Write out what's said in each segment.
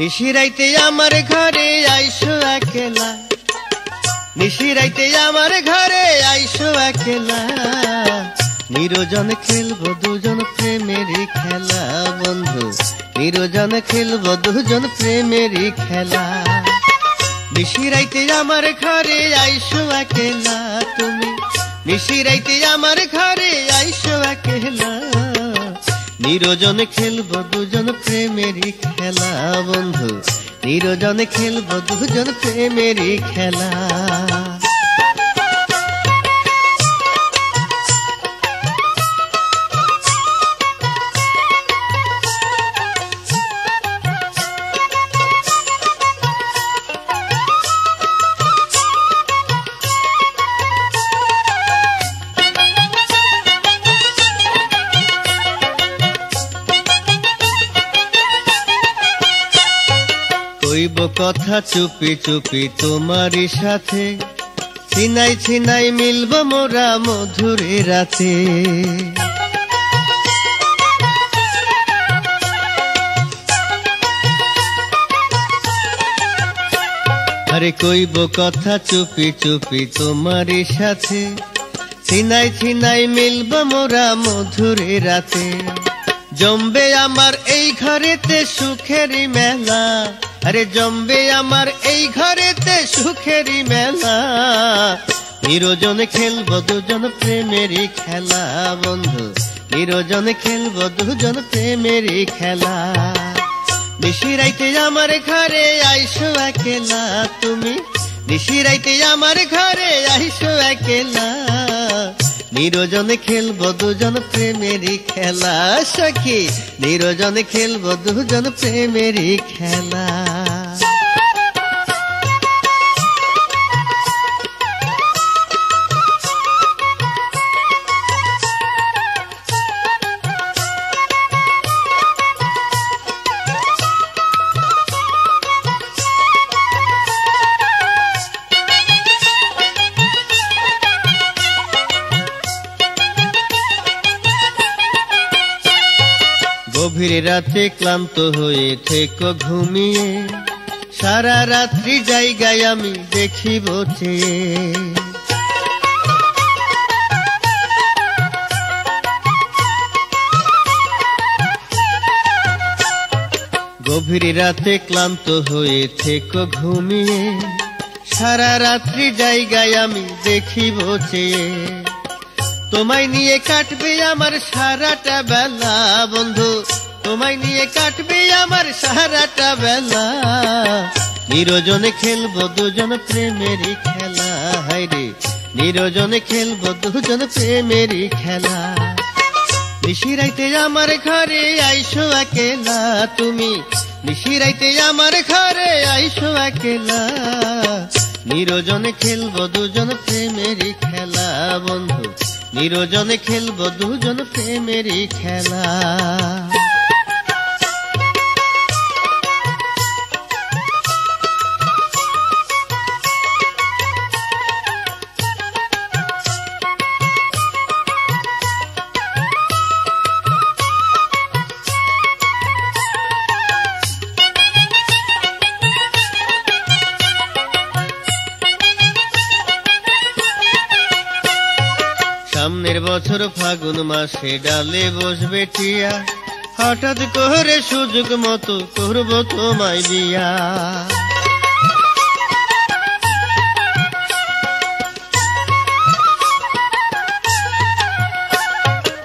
নিশিরাইতে আমার ঘরে আইসো একলা, নিশিরাইতে আমার ঘরে আইসো একলা, নিরজন খেলবো দুজন প্রেমেরই খেলা বন্ধু, নিরজন খেলবো দুজন প্রেমেরই খেলা। নিশিরাইতে আমার ঘরে আইসো একলা তুমি, নিশিরাইতে আমার ঘরে আইসো একলা, নিরজন খেলবো দুজন প্রেমেরই খেলা বন্ধু, নিরজন খেলবো দুজন প্রেমেরই খেলা। কইব কথা চুপি চুপি তোমারই সাথে, ছিনাই ছিনাই মিলব মোরা মধুরে রাতে। আরে কইব কথা চুপি চুপি তোমারই সাথে, ছিনাই ছিনাই মিলব মোরা মধুরে রাতে। জমবে আমার এই ঘরেতে সুখেরই মেলা, আরে জমবে আমার এই ঘরেতে সুখেরই মেলা, নিরজন খেলবো দুজন প্রেমেরই খেলা বন্ধু, নিরজন খেলবো দুজন প্রেমেরই খেলা। নিশিরাইতে আমার ঘরে আইসো একলা তুমি, নিশিরাইতে আমার ঘরে আইসো একলা, নিরজন খেলবো দুজন প্রেমেরই খেলা সখী, নিরজন খেলবো দুজন প্রেমেরই খেলা। গভীর রাতে ক্লান্ত হয়ে থেকো ঘুমিয়ে, সারা রাত্রি জায়গায় আমি দেখিব চেয়ে। গভীর রাতে ক্লান্ত হয়ে থেকো ঘুমিয়ে, সারা রাত্রি জায়গায় আমি দেখিব চেয়ে। তোমায় নিয়ে কাটবে আমার সারাটা বেলা বন্ধু, তোমায় নিয়ে কাটবে আমার সারাটা বেলা, নিরজনে খেলবো দুজন প্রেমেরই খেলা, হায়রে নিরজনে খেলবো দুজন প্রেমেরই খেলা। নিশিরাইতে আমার ঘরে আইসো একলা তুমি, নিশিরাইতে আমার ঘরে আইসো একলা, নিরজনে খেলবো দুজন প্রেমেরই খেলা বন্ধু, নিরজনে খেলবো দুজন প্রেমেরই খেলা। সামনের বছর ফাগুন মাসে ডালে বসবে টিয়া, হঠাৎ করে সুযোগ মতো করবো তোমায় বিয়া।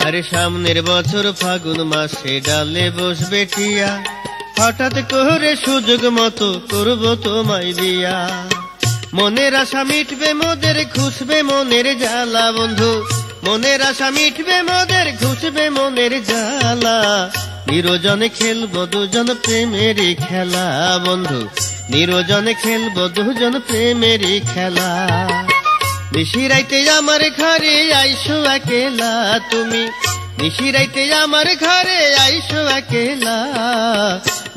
আরে সামনের বছর ফাগুন মাসে ডালে বসবে টিয়া, হঠাৎ করে সুযোগ মতো করবো তোমায় বিয়া। মনের আশা মিটবে মোদের, খুশবে মনের জ্বালা বন্ধু, মনের আশা মিটবে মোদের, খুশবে মনের জ্বালা, নিরজনে খেলবো দুজন প্রেমেরই খেলা বন্ধু, নিরজনে খেলবো দুজন প্রেমেরই খেলা। নিশিরাইতে আমার ঘরে আইসো একলা তুমি, নিশিরাইতে আমার ঘরে আইসো একলা,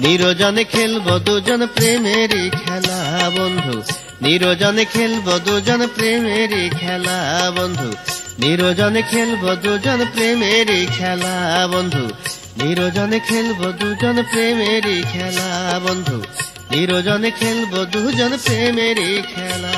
নিরজনে খেলবো দুজন প্রেমেরই খেলা বন্ধু, নিরজনে খেলবো দুজন প্রেমেরই খেলা বন্ধু, নিরজনে খেলবো দুজন প্রেমেরই খেলা বন্ধু, নিরজনে খেলবো দুজন প্রেমেরই খেলা বন্ধু, নিরজনে খেলবো দুজন প্রেমেরই খেলা।